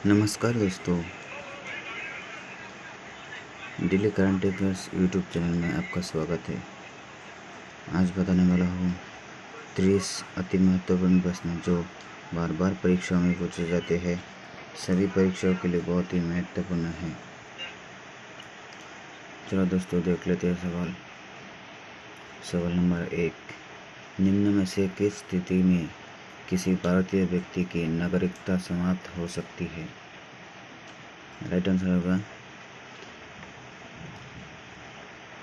नमस्कार दोस्तों, daily current affairs YouTube channel में आपका स्वागत है। आज बताने वाला हूँ 30 अति महत्वपूर्ण प्रश्न जो बार बार परीक्षाओं में पूछे जाते हैं। सभी परीक्षाओं के लिए बहुत ही महत्वपूर्ण है। चलो दोस्तों देख लेते हैं सवाल नंबर 1। निम्न में से किस स्थिति में किसी भारतीय व्यक्ति की नागरिकता समाप्त हो सकती है? राइट आंसर होगा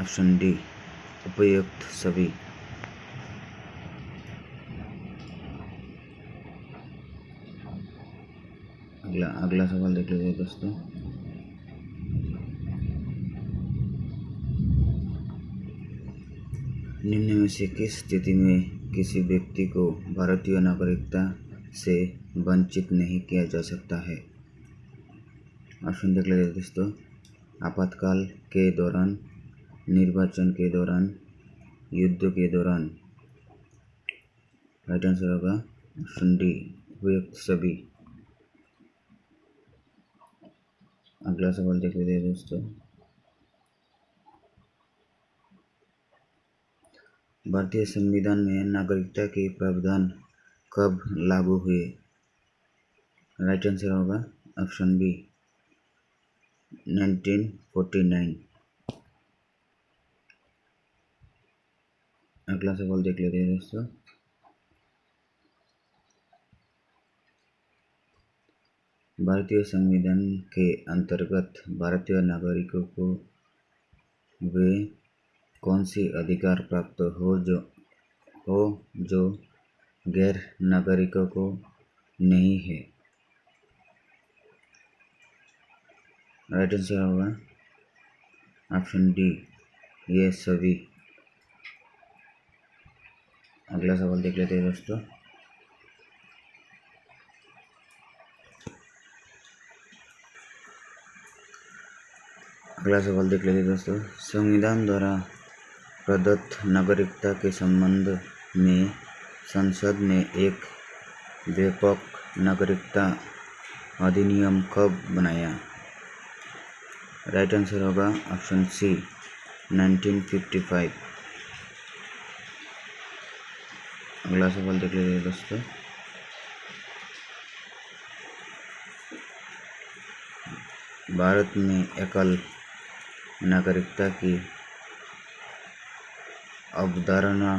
ऑप्शन डी, उपयुक्त सभी। अगला सवाल देख लीजिए दोस्तों। निम्न में से किस स्थिति में किसी व्यक्ति को भारतीय नागरिकता से वंचित नहीं किया जा सकता है? ऑप्शन देख लीजिए दोस्तों। आपातकाल के दौरान, निर्वाचन के दौरान, युद्ध के दौरान। राइट आंसर होगा ऑप्शन डी, उपयुक्त सभी। अगला सवाल देख लीजिए दोस्तों। भारतीय संविधान में नागरिकता के प्रावधान कब लागू हुए? राइट आंसर होगा ऑप्शन बी, 1949। अगला सवाल देख लेते हैं दोस्तों। भारतीय संविधान के अंतर्गत भारतीय नागरिकों को वे कौन सी अधिकार प्राप्त हो जो गैर नागरिकों को नहीं है? राइट आंसर होगा ऑप्शन डी, ये सभी। अगला सवाल देख लेते हैं दोस्तों। संविधान द्वारा प्रदत्त नागरिकता के संबंध में संसद ने एक व्यापक नागरिकता अधिनियम कब बनाया? राइट आंसर होगा ऑप्शन सी, 1955। अगला सवाल देख लीजिए दोस्तों। भारत में एकल नागरिकता की अवधारणा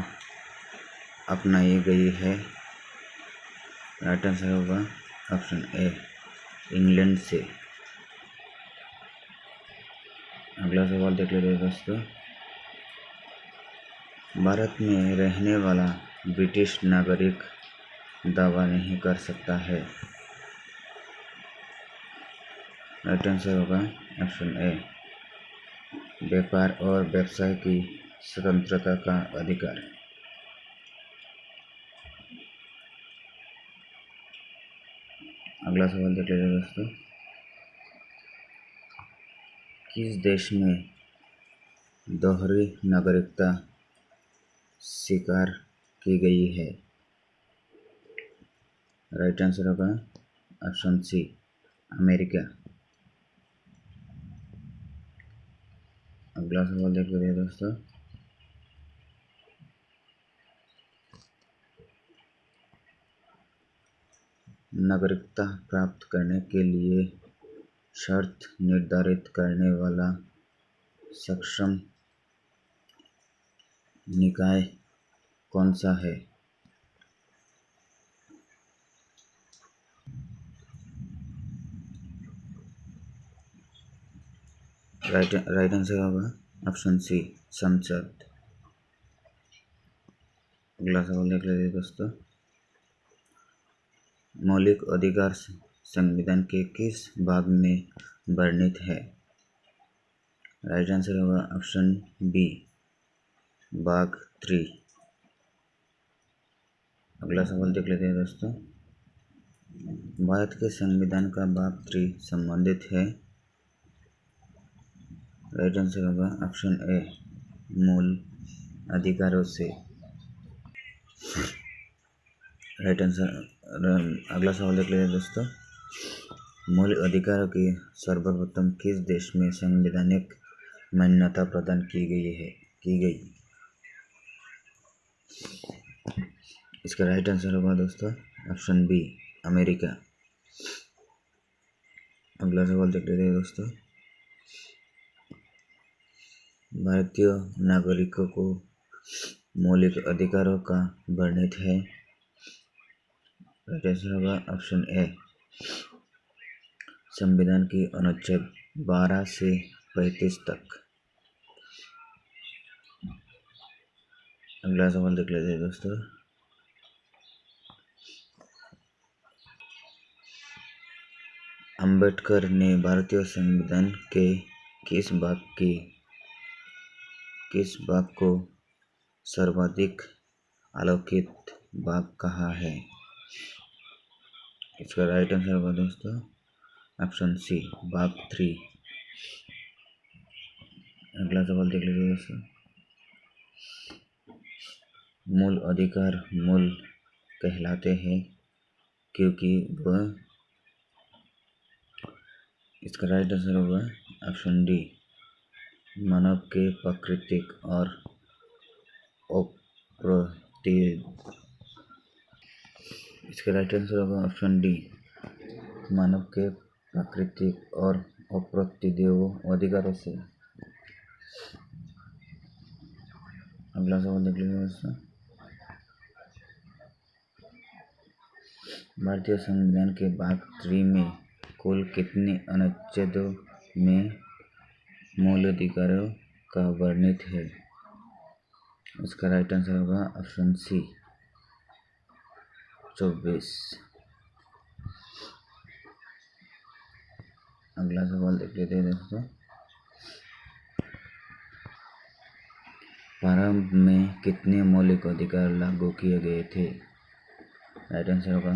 अपनाई गई है। राइट आंसर होगा ऑप्शन ए, इंग्लैंड से। अगला सवाल देख लेते हैं दोस्तों। भारत में रहने वाला ब्रिटिश नागरिक दावा नहीं कर सकता है। राइट आंसर होगा ऑप्शन ए, व्यापार और व्यवसाय की स्वतंत्रता का अधिकार। अगला सवाल देख लेते हैं दोस्तों। किस देश में दोहरी नागरिकता स्वीकार की गई है? राइट आंसर होगा ऑप्शन सी, अमेरिका। अगला सवाल देख लेते हैं दोस्तों। नागरिकता प्राप्त करने के लिए शर्त निर्धारित करने वाला सक्षम निकाय कौन सा है? राइट आंसर होगा ऑप्शन सी, संसद। अगला सवाल देख लेते हैं दोस्तों। मौलिक अधिकार संविधान के किस भाग में वर्णित है? राइट आंसर होगा ऑप्शन बी, भाग 3। अगला सवाल देख लेते हैं दोस्तों। भारत के संविधान का भाग 3 संबंधित है। राइट आंसर होगा ऑप्शन ए, मूल अधिकारों से। Right answer. अगला सवाल देख लेते हैं दोस्तों। मूल अधिकारों की सर्वप्रथम किस देश में संवैधानिक मान्यता प्रदान की गई? इसका राइट आंसर होगा दोस्तों ऑप्शन बी, अमेरिका। अगला सवाल देख लेते हैं दोस्तों। भारतीय नागरिकों को मौलिक अधिकारों का वर्णित है। राइट आंसर होगा ऑप्शन ए, संविधान की अनुच्छेद 12 से 35 तक। अगला सवाल देख लेते हैं दोस्तों। अंबेडकर ने भारतीय संविधान के किस भाग को सर्वाधिक आलोकित भाग कहा है? इसका राइट आंसर होगा दोस्तों ऑप्शन सी, भाग 3। अगला सवाल देख लीजिए दोस्तों। मूल अधिकार मूल कहलाते हैं क्योंकि वह, इसका राइट आंसर होगा ऑप्शन डी, मानव के प्राकृतिक और इसका राइट आंसर होगा ऑप्शन डी, मानव के प्राकृतिक और अप्रतिदेय अधिकारों से। अगला सवाल देख लीजिए दोस्तों। भारतीय संविधान के भाग 3 में कुल कितने अनुच्छेदों में मूल अधिकारों का वर्णित है? इसका राइट आंसर होगा ऑप्शन सी, 24। अगला सवाल देख लेते हैं दोस्तों। प्रारंभ में कितने मौलिक अधिकार लागू किए गए थे? राइट आंसर होगा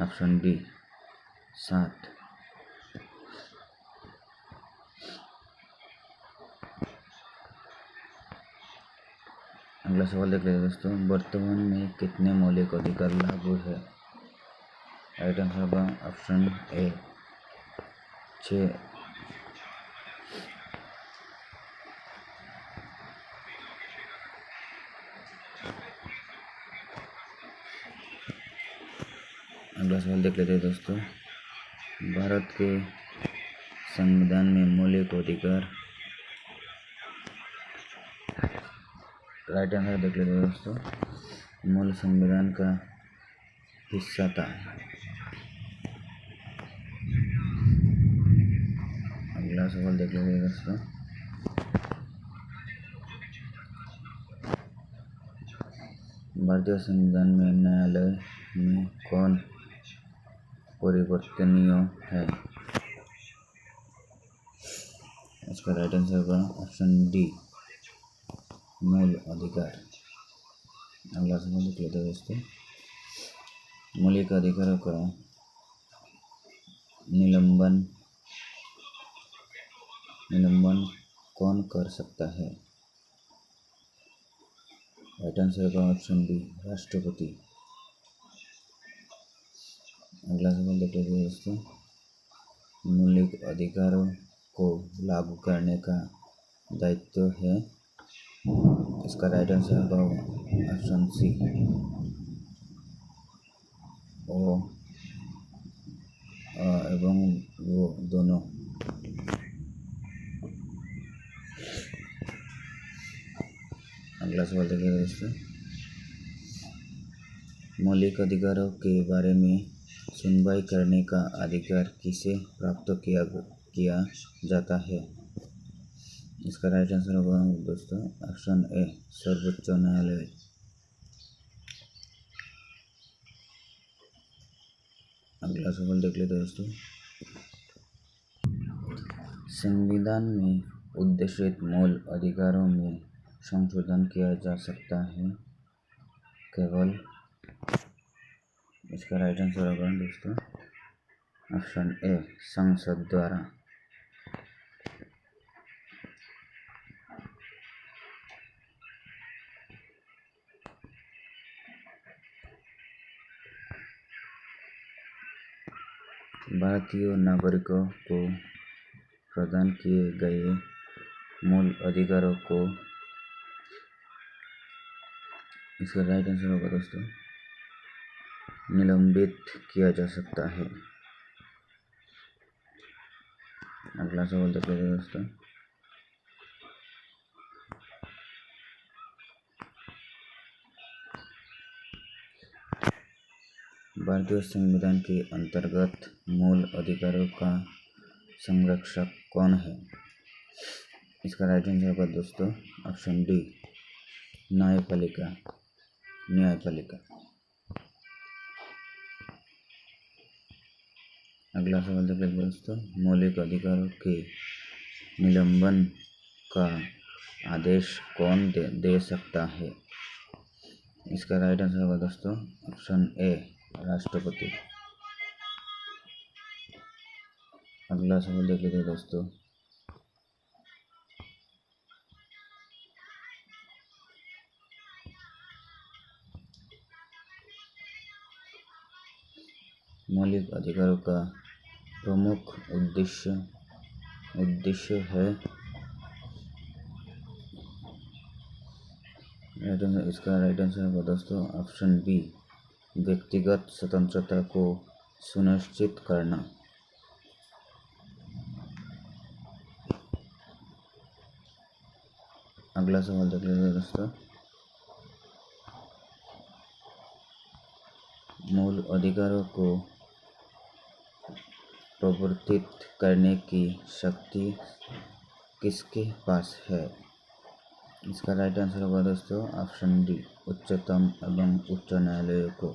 ऑप्शन डी, 7। अगला सवाल देख लेते हैं दोस्तों। वर्तमान में कितने मौलिक अधिकार लागू है? राइट आंसर होगा ऑप्शन ए, 6। अगला सवाल देख लेते हैं दोस्तों। भारत के संविधान में मौलिक अधिकार, राइट आंसर देख लेते हैं दोस्तों, मूल संविधान का हिस्सा था। अगला सवाल देख लेते हैं दोस्तों। भारतीय संविधान में न्यायालय में कौन परिवर्तनीय है? इसका राइट आंसर होगा ऑप्शन डी, मूल अधिकार। अगला सवाल देख लेते हैं दोस्तों। मौलिक अधिकारों का निलंबन कौन कर सकता है? राइट आंसर होगा ऑप्शन बी, राष्ट्रपति। अगला सवाल देख लेते हैं दोस्तों। मौलिक अधिकारों को लागू करने का दायित्व है, इसका राइट आंसर होगा ऑप्शन सी, ओ एवं वो दोनों। अगला सवाल देखिए दोस्तों। मौलिक अधिकारों के बारे में सुनवाई करने का अधिकार किसे प्राप्त किया जाता है? इसका राइट आंसर होगा दोस्तों ऑप्शन ए, सर्वोच्च न्यायालय। अगला सवाल देख लेते हैं दोस्तों। संविधान में उद्देशित मूल अधिकारों में संशोधन किया जा सकता है केवल, इसका राइट आंसर होगा दोस्तों ऑप्शन ए, संसद द्वारा। भारतीय नागरिकों को प्रदान किए गए मूल अधिकारों को, इसका राइट आंसर होगा दोस्तों, निलंबित किया जा सकता है। अगला सवाल देख लेते हैं दोस्तों। भारतीय संविधान के अंतर्गत मूल अधिकारों का संरक्षक कौन है? इसका राइट आंसर होगा दोस्तों ऑप्शन डी, न्यायपालिका। अगला सवाल देख लेते हैं दोस्तों। मौलिक अधिकारों के निलंबन का आदेश कौन दे सकता है? इसका राइट आंसर होगा दोस्तों ऑप्शन ए, राष्ट्रपति। अगला सवाल देख लेते हैं दोस्तों। मौलिक अधिकारों का प्रमुख उद्देश्य है, इसका राइट आंसर होगा दोस्तों ऑप्शन बी, व्यक्तिगत स्वतंत्रता को सुनिश्चित करना। अगला सवाल देख लेते हैं दोस्तों। मूल अधिकारों को प्रवर्तित करने की शक्ति किसके पास है? इसका राइट आंसर होगा दोस्तों ऑप्शन डी, उच्चतम एवं उच्च न्यायालयों को।